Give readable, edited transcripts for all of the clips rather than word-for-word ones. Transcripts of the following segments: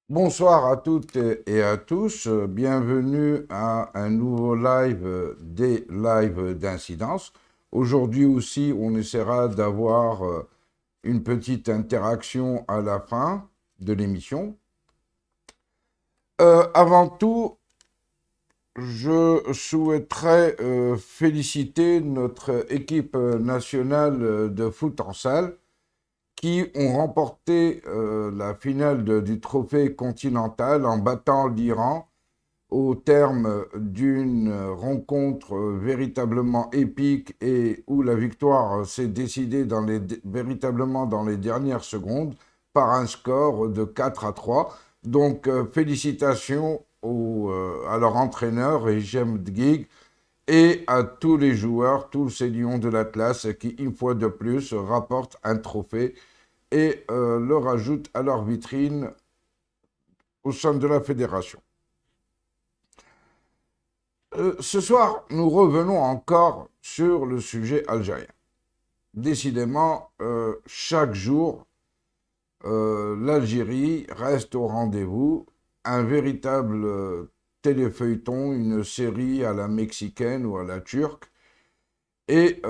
Bonsoir à toutes et à tous, bienvenue à un nouveau live des lives d'incidence. Aujourd'hui aussi, on essaiera d'avoir une petite interaction à la fin de l'émission. Avant tout, je souhaiterais féliciter notre équipe nationale de foot en salle qui ont remporté la finale du trophée continental en battant l'Iran au terme d'une rencontre véritablement épique et où la victoire s'est décidée véritablement dans les dernières secondes par un score de 4-3. Donc félicitations à leur entraîneur, Hichem Dgig, et à tous les joueurs, tous ces lions de l'Atlas qui, une fois de plus, rapportent un trophée et le rajoutent à leur vitrine au sein de la fédération. Ce soir, nous revenons encore sur le sujet algérien. Décidément, chaque jour, l'Algérie reste au rendez-vous, un véritable téléfeuilleton, une série à la mexicaine ou à la turque, et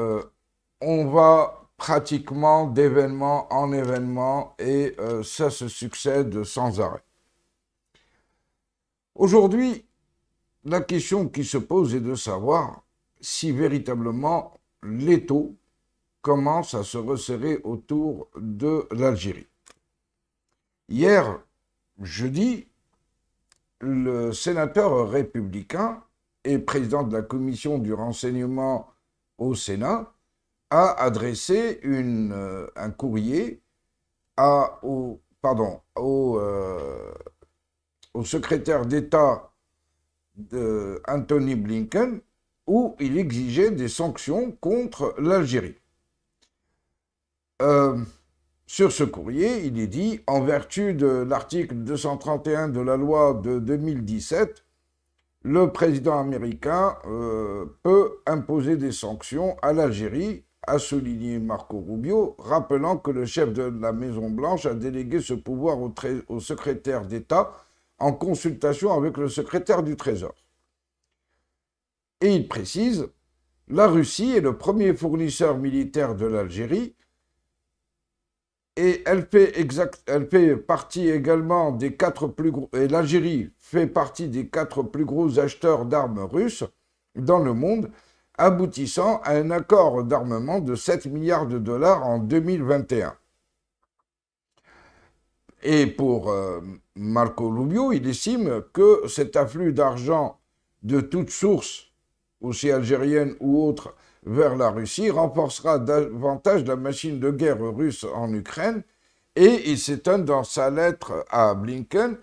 on va pratiquement d'événement en événement, et ça se succède sans arrêt. Aujourd'hui, la question qui se pose est de savoir si véritablement l'étau commence à se resserrer autour de l'Algérie. Hier, jeudi, le sénateur républicain et président de la commission du renseignement au Sénat a adressé un courrier au secrétaire d'État Anthony Blinken, où il exigeait des sanctions contre l'Algérie. Sur ce courrier, il est dit, en vertu de l'article 231 de la loi de 2017, le président américain peut imposer des sanctions à l'Algérie, a souligné Marco Rubio, rappelant que le chef de la Maison-Blanche a délégué ce pouvoir au secrétaire d'État en consultation avec le secrétaire du Trésor. Et il précise, la Russie est le premier fournisseur militaire de l'Algérie et l'Algérie fait partie des 4 plus gros acheteurs d'armes russes dans le monde, aboutissant à un accord d'armement de 7 milliards de dollars en 2021. Et pour Marco Rubio, il estime que cet afflux d'argent de toutes sources, aussi algérienne ou autre, vers la Russie, renforcera davantage la machine de guerre russe en Ukraine, et il s'étonne dans sa lettre à Blinken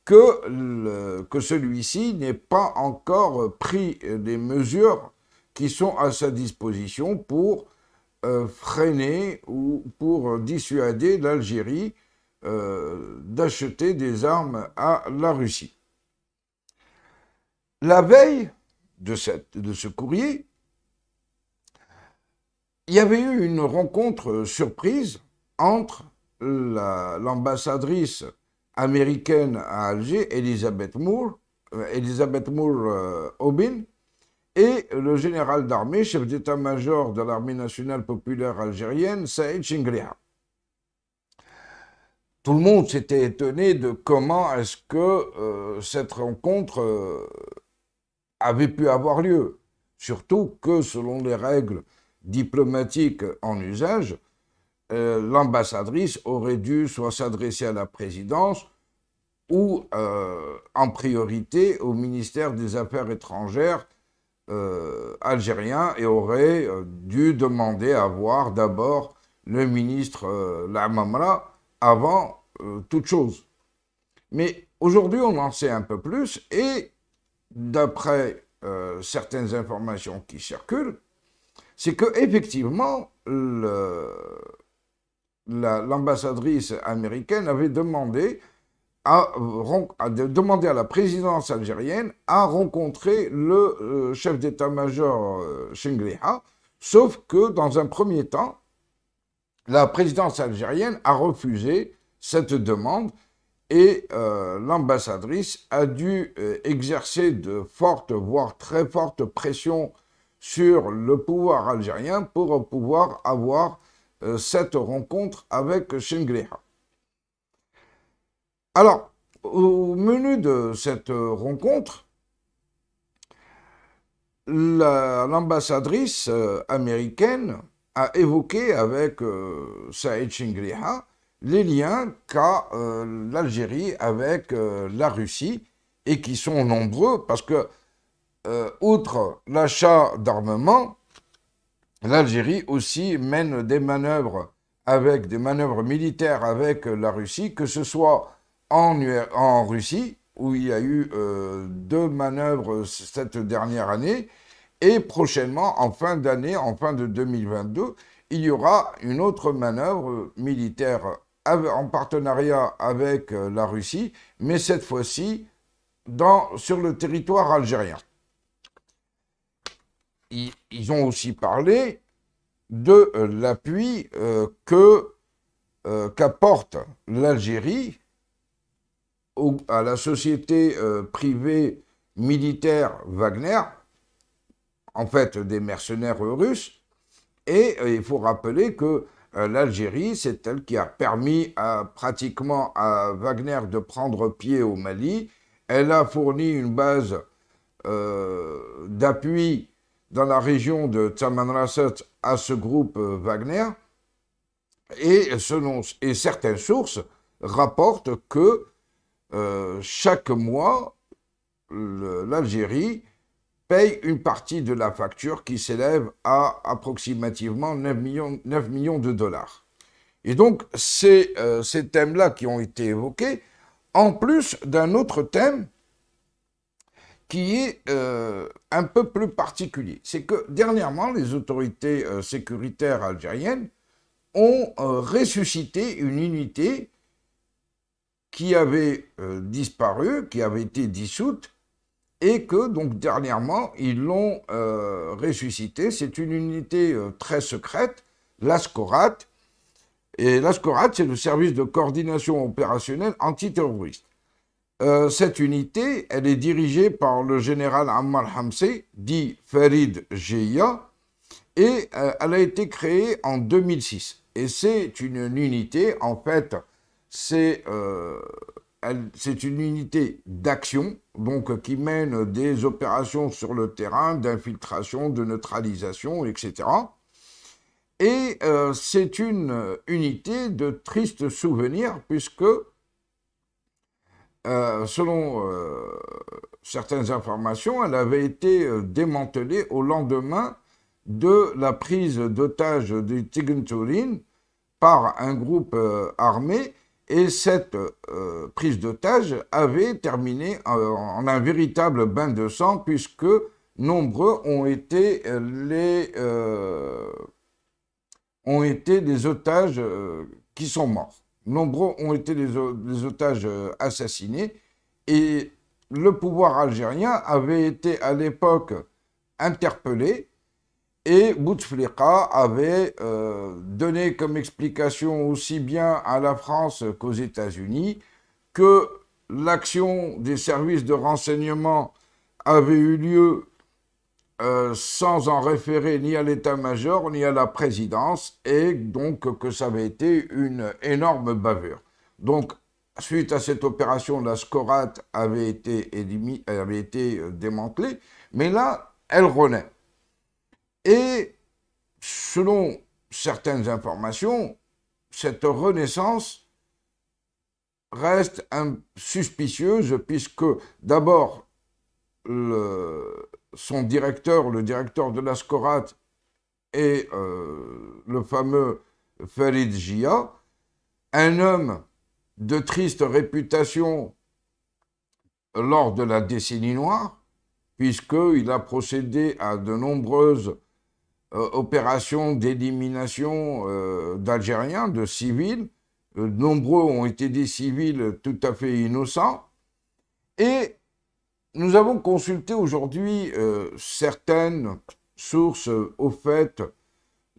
que celui-ci n'ait pas encore pris les mesures qui sont à sa disposition pour freiner ou pour dissuader l'Algérie d'acheter des armes à la Russie. La veille de ce courrier, il y avait eu une rencontre surprise entre l'ambassadrice américaine à Alger, Elizabeth Moore Aubin, et le général d'armée, chef d'état-major de l'armée nationale populaire algérienne, Saïd Chingriha. Tout le monde s'était étonné de comment est-ce que cette rencontre avait pu avoir lieu. Surtout que, selon les règles diplomatiques en usage, l'ambassadrice aurait dû soit s'adresser à la présidence ou en priorité au ministère des Affaires étrangères algérien et aurait dû demander à voir d'abord le ministre Lamamra avant toute chose. Mais aujourd'hui, on en sait un peu plus et d'après certaines informations qui circulent, c'est qu'effectivement, l'ambassadrice américaine avait demandé à la présidence algérienne à rencontrer le chef d'état-major Chingriha, sauf que dans un premier temps, la présidence algérienne a refusé cette demande et l'ambassadrice a dû exercer de fortes, voire très fortes pressions sur le pouvoir algérien pour pouvoir avoir cette rencontre avec Shingriha. Alors, au menu de cette rencontre, l'ambassadrice américaine a évoqué avec Saïd Shingriha les liens qu'a l'Algérie avec la Russie et qui sont nombreux parce que, outre l'achat d'armement, l'Algérie aussi mène des manœuvres militaires avec la Russie, que ce soit en Russie, où il y a eu 2 manœuvres cette dernière année, et prochainement, en fin d'année, en fin de 2022, il y aura une autre manœuvre militaire en partenariat avec la Russie, mais cette fois-ci sur le territoire algérien. Ils ont aussi parlé de l'appui qu'apporte l'Algérie à la société privée militaire Wagner, en fait des mercenaires russes, et il faut rappeler que l'Algérie, c'est elle qui a permis pratiquement à Wagner de prendre pied au Mali. Elle a fourni une base d'appui dans la région de Tamanrasset à ce groupe Wagner, et certaines sources rapportent que chaque mois, l'Algérie paye une partie de la facture qui s'élève à approximativement 9 millions de dollars. Et donc, ces thèmes-là qui ont été évoqués, en plus d'un autre thème qui est un peu plus particulier. C'est que dernièrement, les autorités sécuritaires algériennes ont ressuscité une unité qui avait disparu, qui avait été dissoute, et que donc dernièrement, ils l'ont ressuscité. C'est une unité très secrète, l'ASCORAT, et l'ASCORAT, c'est le service de coordination opérationnelle antiterroriste. Cette unité, elle est dirigée par le général Ammar Hamsé, dit Farid Jeia, et elle a été créée en 2006. Et c'est une unité, en fait, c'est une unité d'action, donc qui mène des opérations sur le terrain, d'infiltration, de neutralisation, etc. Et c'est une unité de triste souvenir, puisque selon certaines informations, elle avait été démantelée au lendemain de la prise d'otage de Tign par un groupe armé, et cette prise d'otage avait terminé en un véritable bain de sang, puisque nombreux ont été les otages qui sont morts. Nombreux ont été les otages assassinés, et le pouvoir algérien avait été à l'époque interpellé, et Bouteflika avait donné comme explication aussi bien à la France qu'aux États-Unis que l'action des services de renseignement avait eu lieu sans en référer ni à l'état-major ni à la présidence, et donc que ça avait été une énorme bavure. Donc, suite à cette opération, la SCORAT avait été démantelée, mais là, elle renaît. Et selon certaines informations, cette renaissance reste suspicieuse, puisque d'abord, son directeur, le directeur de la SCORAT, est le fameux Farid Jia, un homme de triste réputation lors de la décennie noire, puisqu'il a procédé à de nombreuses opérations d'élimination d'Algériens, de civils. Nombreux ont été des civils tout à fait innocents. Et nous avons consulté aujourd'hui certaines sources au fait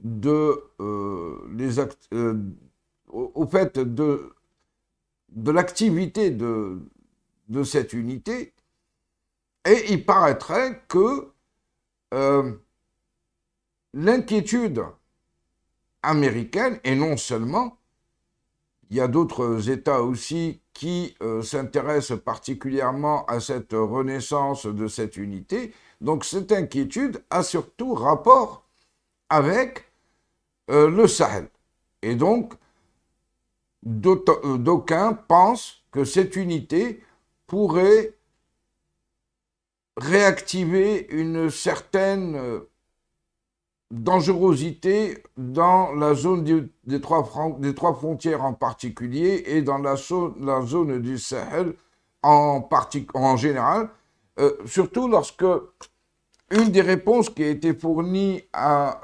de de l'activité de cette unité, et il paraîtrait que l'inquiétude américaine, et non seulement, il y a d'autres États aussi qui s'intéressent particulièrement à cette renaissance de cette unité, donc cette inquiétude a surtout rapport avec le Sahel. Et donc, d'aucuns pensent que cette unité pourrait réactiver une certaine dangerosité dans la zone des trois frontières en particulier et dans la zone du Sahel en général, surtout lorsque une des réponses qui a été fournie à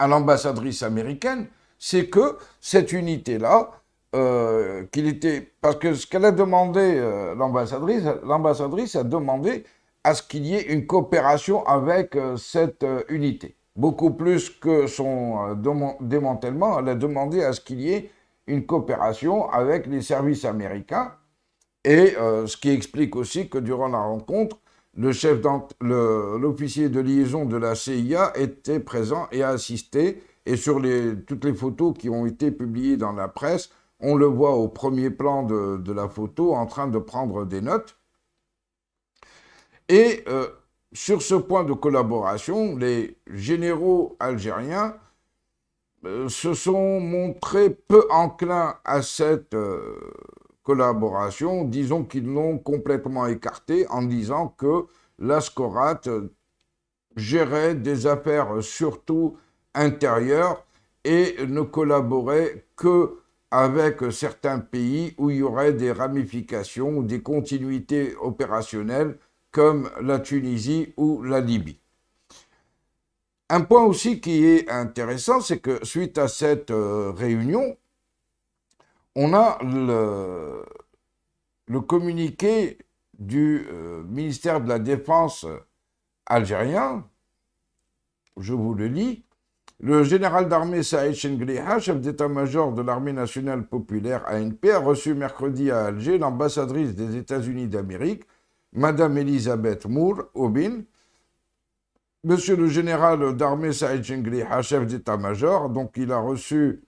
l'ambassadrice américaine, c'est que cette unité-là, parce que ce qu'elle a demandé, l'ambassadrice a demandé à ce qu'il y ait une coopération avec cette unité. Beaucoup plus que son démantèlement, elle a demandé à ce qu'il y ait une coopération avec les services américains, et ce qui explique aussi que durant la rencontre, l'officier de liaison de la CIA était présent et a assisté, et sur toutes les photos qui ont été publiées dans la presse, on le voit au premier plan de la photo en train de prendre des notes. Et sur ce point de collaboration, les généraux algériens se sont montrés peu enclins à cette collaboration, disons qu'ils l'ont complètement écartée en disant que l'Ascorat gérait des affaires surtout intérieures et ne collaborait que avec certains pays où il y aurait des ramifications ou des continuités opérationnelles comme la Tunisie ou la Libye. Un point aussi qui est intéressant, c'est que suite à cette réunion, on a le communiqué du ministère de la Défense algérien, je vous le lis. Le général d'armée Saïd Chengliha, chef d'état-major de l'armée nationale populaire ANP, a reçu mercredi à Alger l'ambassadrice des États-Unis d'Amérique, Madame Elisabeth Moore Aubin. Monsieur le général d'armée Saïd Chengliha, chef d'état-major, donc il a reçu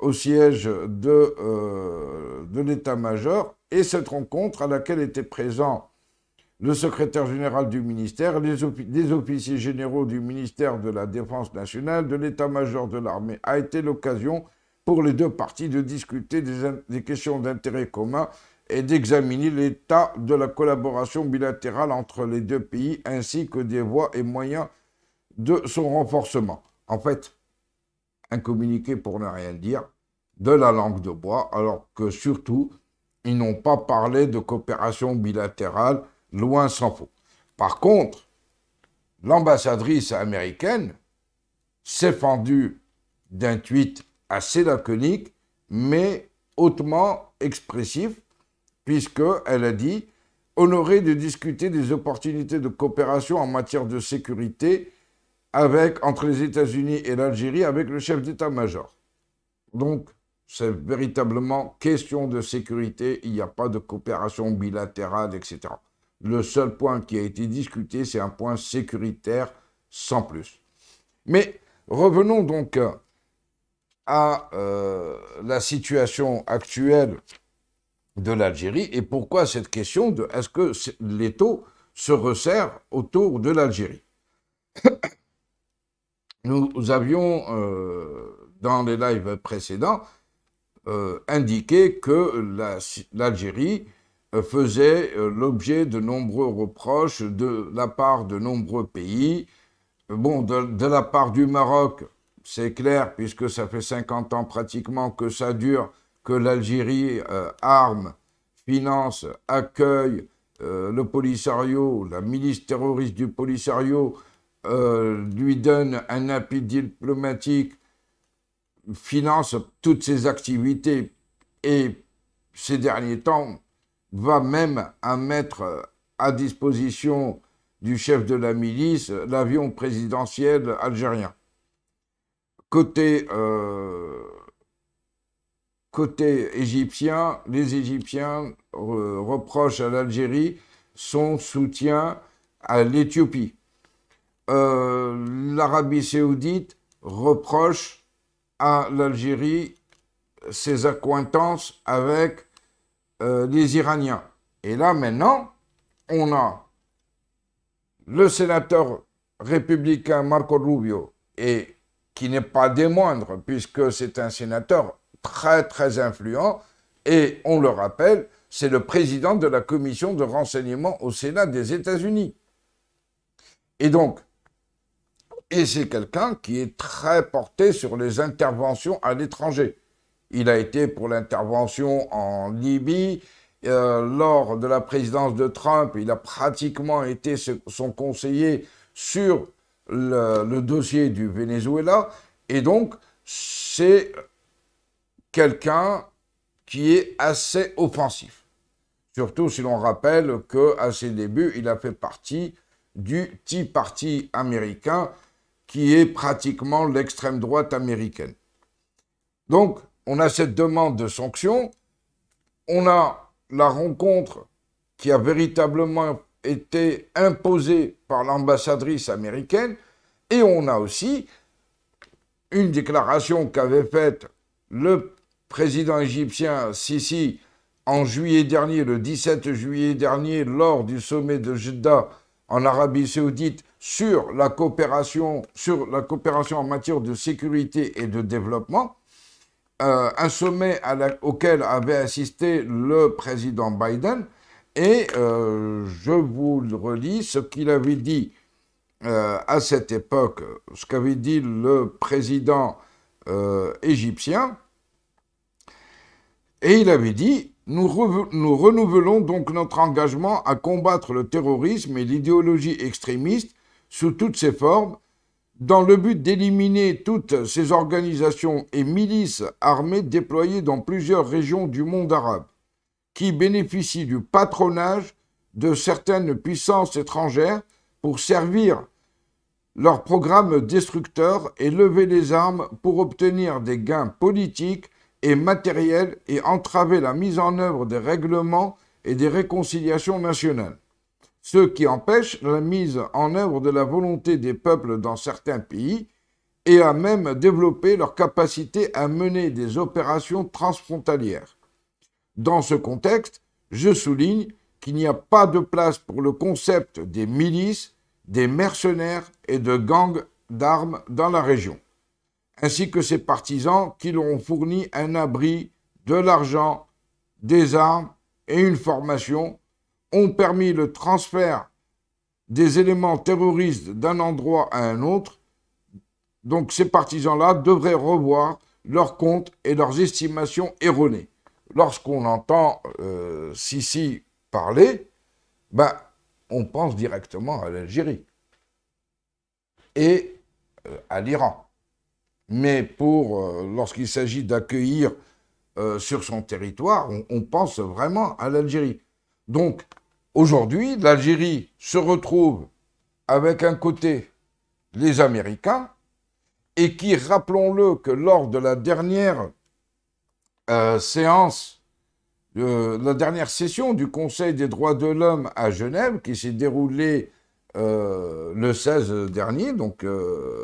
au siège de l'état-major, et cette rencontre à laquelle étaient présents le secrétaire général du ministère, des officiers généraux du ministère de la Défense nationale, de l'état-major de l'armée, a été l'occasion pour les deux parties de discuter des questions d'intérêt commun et d'examiner l'état de la collaboration bilatérale entre les deux pays, ainsi que des voies et moyens de son renforcement. En fait, un communiqué pour ne rien dire, de la langue de bois, alors que surtout, ils n'ont pas parlé de coopération bilatérale, loin s'en faut. Par contre, l'ambassadrice américaine s'est fendue d'un tweet assez laconique, mais hautement expressif, puisqu'elle a dit « Honoré de discuter des opportunités de coopération en matière de sécurité entre les États-Unis et l'Algérie avec le chef d'état-major. » Donc, c'est véritablement question de sécurité, il n'y a pas de coopération bilatérale, etc. Le seul point qui a été discuté, c'est un point sécuritaire, sans plus. Mais revenons donc à la situation actuelle de l'Algérie et pourquoi cette question de est-ce que l'étau se resserre autour de l'Algérie. Nous avions, dans les lives précédents, indiqué que l'Algérie faisait l'objet de nombreux reproches de la part de nombreux pays. Bon, de la part du Maroc, c'est clair, puisque ça fait 50 ans pratiquement que ça dure, que l'Algérie arme, finance, accueille le Polisario, la milice terroriste du Polisario, lui donne un appui diplomatique, finance toutes ses activités et ces derniers temps va même à mettre à disposition du chef de la milice l'avion présidentiel algérien. Côté côté égyptien, les Égyptiens reprochent à l'Algérie son soutien à l'Éthiopie. L'Arabie saoudite reproche à l'Algérie ses accointances avec les Iraniens. Et là, maintenant, on a le sénateur républicain Marco Rubio, et qui n'est pas des moindres, puisque c'est un sénateur très, très influent, et on le rappelle, c'est le président de la commission de renseignement au Sénat des États-Unis. Et donc, c'est quelqu'un qui est très porté sur les interventions à l'étranger. Il a été pour l'intervention en Libye. Lors de la présidence de Trump, il a pratiquement été son conseiller sur le dossier du Venezuela. Et donc, c'est quelqu'un qui est assez offensif. Surtout si l'on rappelle qu'à ses débuts, il a fait partie du Tea Party américain, qui est pratiquement l'extrême droite américaine. Donc, on a cette demande de sanctions, on a la rencontre qui a véritablement été imposée par l'ambassadrice américaine, et on a aussi une déclaration qu'avait faite le président égyptien Sisi en juillet dernier, le 17 juillet dernier, lors du sommet de Jeddah en Arabie Saoudite, sur la coopération en matière de sécurité et de développement, un sommet auquel avait assisté le président Biden, et je vous relis ce qu'il avait dit à cette époque, ce qu'avait dit le président égyptien, et il avait dit « Nous renouvelons donc notre engagement à combattre le terrorisme et l'idéologie extrémiste sous toutes ses formes, dans le but d'éliminer toutes ces organisations et milices armées déployées dans plusieurs régions du monde arabe, qui bénéficient du patronage de certaines puissances étrangères pour servir leurs programmes destructeurs et lever les armes pour obtenir des gains politiques et matériels et entraver la mise en œuvre des règlements et des réconciliations nationales. Ce qui empêche la mise en œuvre de la volonté des peuples dans certains pays et à même développer leur capacité à mener des opérations transfrontalières. Dans ce contexte, je souligne qu'il n'y a pas de place pour le concept des milices, des mercenaires et de gangs d'armes dans la région, ainsi que ses partisans qui leur ont fourni un abri, de l'argent, des armes et une formation, ont permis le transfert des éléments terroristes d'un endroit à un autre. Donc ces partisans-là devraient revoir leurs comptes et leurs estimations erronées. Lorsqu'on entend Sisi parler, on pense directement à l'Algérie et à l'Iran. Mais lorsqu'il s'agit d'accueillir sur son territoire, on pense vraiment à l'Algérie. Donc, aujourd'hui, l'Algérie se retrouve avec un côté les Américains, et qui, rappelons-le, que lors de la dernière la dernière session du Conseil des droits de l'homme à Genève, qui s'est déroulée le 16 dernier, donc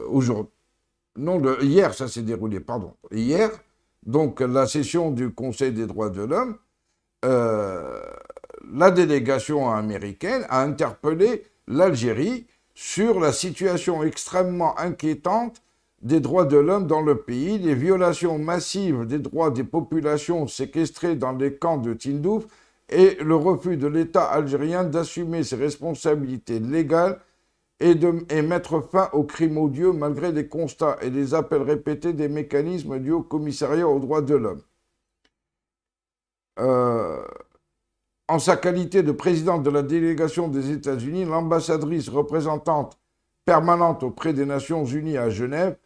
aujourd'hui, non, hier, ça s'est déroulé, pardon, hier, donc la session du Conseil des droits de l'homme, la délégation américaine a interpellé l'Algérie sur la situation extrêmement inquiétante des droits de l'homme dans le pays, les violations massives des droits des populations séquestrées dans les camps de Tindouf et le refus de l'État algérien d'assumer ses responsabilités légales et mettre fin aux crimes odieux malgré les constats et les appels répétés des mécanismes du Haut Commissariat aux droits de l'homme. En sa qualité de présidente de la délégation des États-Unis, l'ambassadrice représentante permanente auprès des Nations Unies à Genève,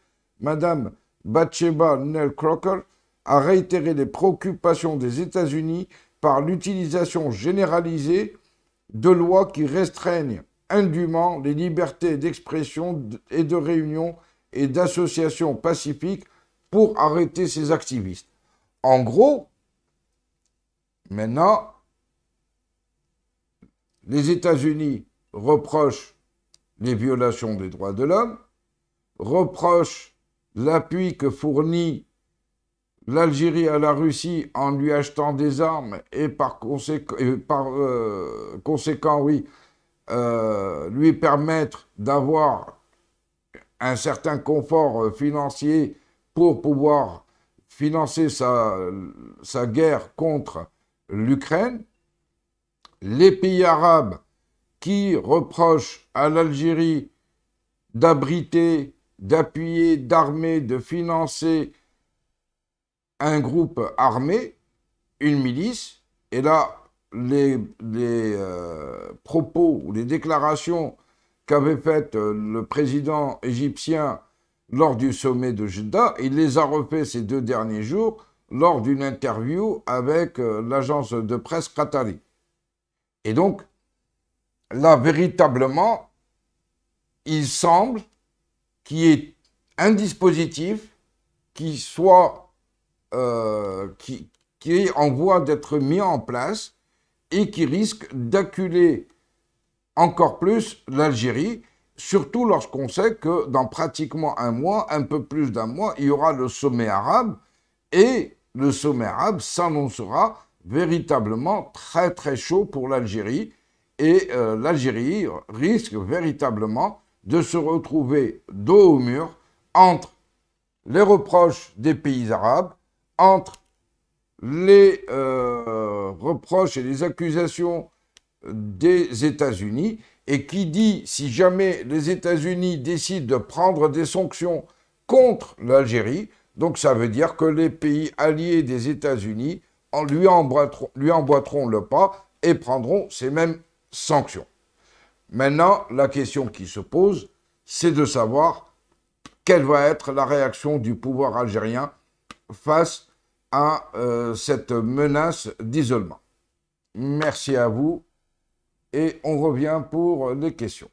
Madame Batsheba Nell Crocker, a réitéré les préoccupations des États-Unis par l'utilisation généralisée de lois qui restreignent indûment les libertés d'expression et de réunion et d'association pacifique pour arrêter ces activistes. En gros, maintenant, les États-Unis reprochent les violations des droits de l'homme, reprochent l'appui que fournit l'Algérie à la Russie en lui achetant des armes et par conséquent, oui, lui permettre d'avoir un certain confort financier pour pouvoir financer sa guerre contre l'Ukraine. Les pays arabes qui reprochent à l'Algérie d'abriter, d'appuyer, d'armer, de financer un groupe armé, une milice, et là, les propos ou les déclarations qu'avait faites le président égyptien lors du sommet de Jeddah, il les a refait ces 2 derniers jours lors d'une interview avec l'agence de presse qatari. Et donc, là, véritablement, il semble qu'il y ait un dispositif qui soit qui est en voie d'être mis en place et qui risque d'acculer encore plus l'Algérie, surtout lorsqu'on sait que dans pratiquement un mois, un peu plus d'un mois, il y aura le sommet arabe et le sommet arabe s'annoncera véritablement très très chaud pour l'Algérie et l'Algérie risque véritablement de se retrouver dos au mur entre les reproches des pays arabes, entre les reproches et les accusations des États-Unis, et qui dit, si jamais les États-Unis décident de prendre des sanctions contre l'Algérie, donc ça veut dire que les pays alliés des États-Unis lui emboîteront le pas et prendront ces mêmes sanctions. Maintenant, la question qui se pose, c'est de savoir quelle va être la réaction du pouvoir algérien face à cette menace d'isolement. Merci à vous et on revient pour les questions.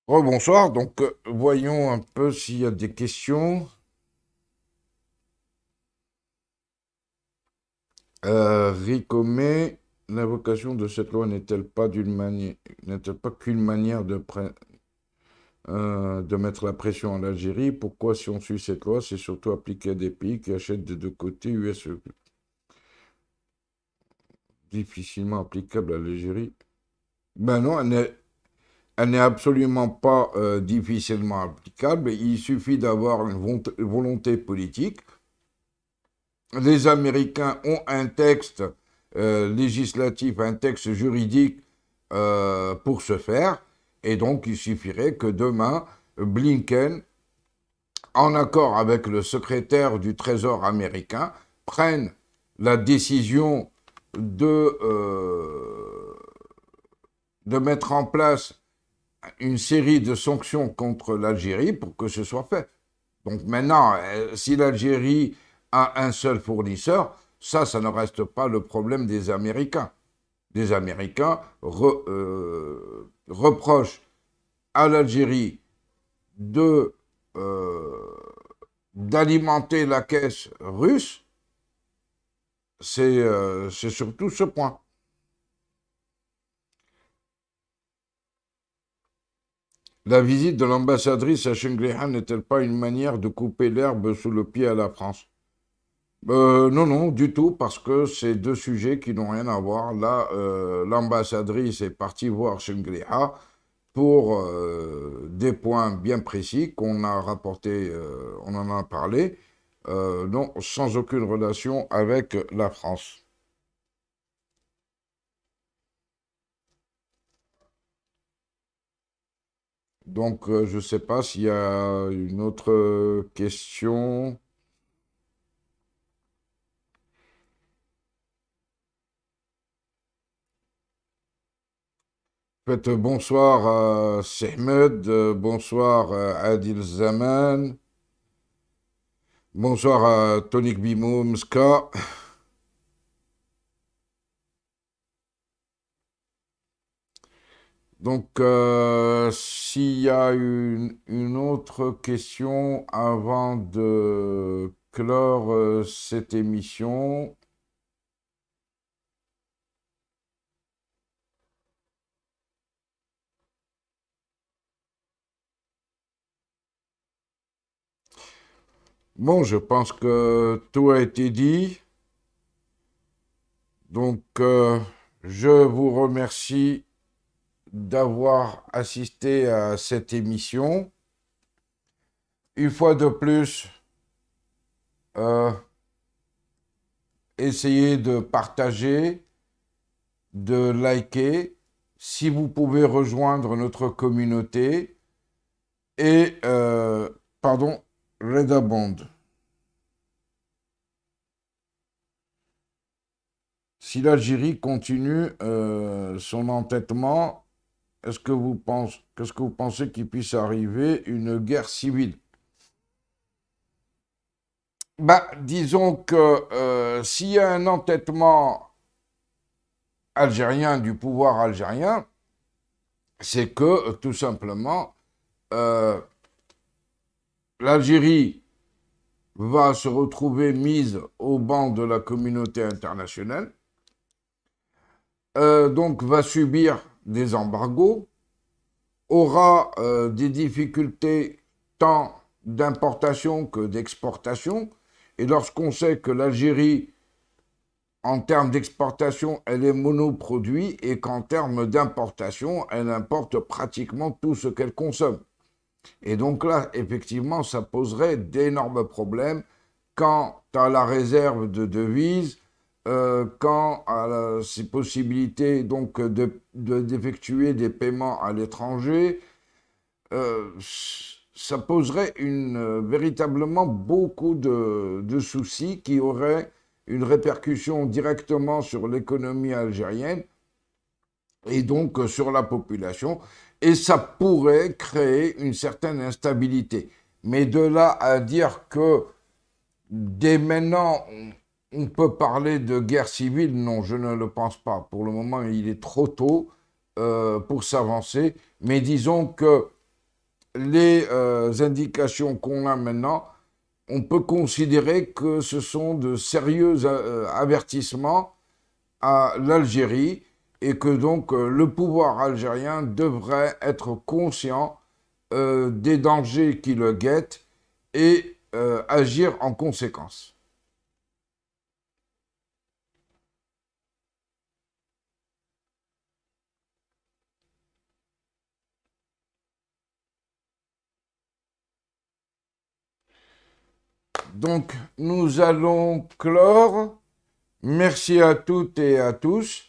Rebonsoir, donc voyons un peu s'il y a des questions. Ricomé, l'invocation de cette loi n'est-elle pas qu'une manière de mettre la pression à l'Algérie? Pourquoi, si on suit cette loi, c'est surtout appliqué à des pays qui achètent des 2 côtés US difficilement applicable à l'Algérie? Ben non, elle n'est absolument pas difficilement applicable. Il suffit d'avoir une volonté politique. Les Américains ont un texte législatif, un texte juridique pour ce faire. Et donc, il suffirait que demain, Blinken, en accord avec le secrétaire du Trésor américain, prenne la décision de mettre en place une série de sanctions contre l'Algérie pour que ce soit fait. Donc maintenant, si l'Algérie a un seul fournisseur, ça ne reste pas le problème des Américains. Les Américains reprochent à l'Algérie d'alimenter la caisse russe, c'est surtout ce point. La visite de l'ambassadrice à Shinglehan n'est-elle pas une manière de couper l'herbe sous le pied à la France? Non, non, du tout, parce que c'est 2 sujets qui n'ont rien à voir. Là, l'ambassadrice est partie voir Shingleha pour des points bien précis qu'on a rapportés, on en a parlé, non, sans aucune relation avec la France. Donc, je ne sais pas s'il y a une autre question. Faites bonsoir à Sehmed, bonsoir à Adil Zaman, bonsoir à Tonik Bimoumska. Donc, s'il y a une autre question avant de clore cette émission. Bon, je pense que tout a été dit. Donc, je vous remercie d'avoir assisté à cette émission. Une fois de plus, essayez de partager, de liker, si vous pouvez rejoindre notre communauté et, pardon, Reda Bond. Si l'Algérie continue son entêtement, qu'est-ce que vous pensez qu'il puisse arriver une guerre civile? Bah, disons que s'il y a un entêtement algérien du pouvoir algérien, c'est que tout simplement l'Algérie va se retrouver mise au banc de la communauté internationale, donc va subir des embargos, aura des difficultés tant d'importation que d'exportation. Et lorsqu'on sait que l'Algérie, en termes d'exportation, elle est monoproduit et qu'en termes d'importation, elle importe pratiquement tout ce qu'elle consomme. Et donc là, effectivement, ça poserait d'énormes problèmes quant à la réserve de devises, quant à ces possibilités donc d'effectuer des paiements à l'étranger. Ça poserait véritablement beaucoup de soucis qui auraient une répercussion directement sur l'économie algérienne et donc sur la population, et ça pourrait créer une certaine instabilité. Mais de là à dire que dès maintenant, on peut parler de guerre civile, non, je ne le pense pas. Pour le moment, il est trop tôt pour s'avancer, mais disons que les indications qu'on a maintenant, on peut considérer que ce sont de sérieux avertissements à l'Algérie et que donc le pouvoir algérien devrait être conscient des dangers qui le guettent et agir en conséquence. Donc, nous allons clore. Merci à toutes et à tous.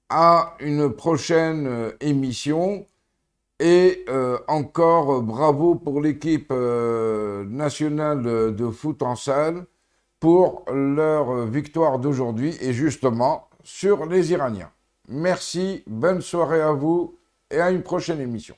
À une prochaine émission. Et encore bravo pour l'équipe nationale de foot en salle pour leur victoire d'aujourd'hui et justement sur les Iraniens. Merci, bonne soirée à vous et à une prochaine émission.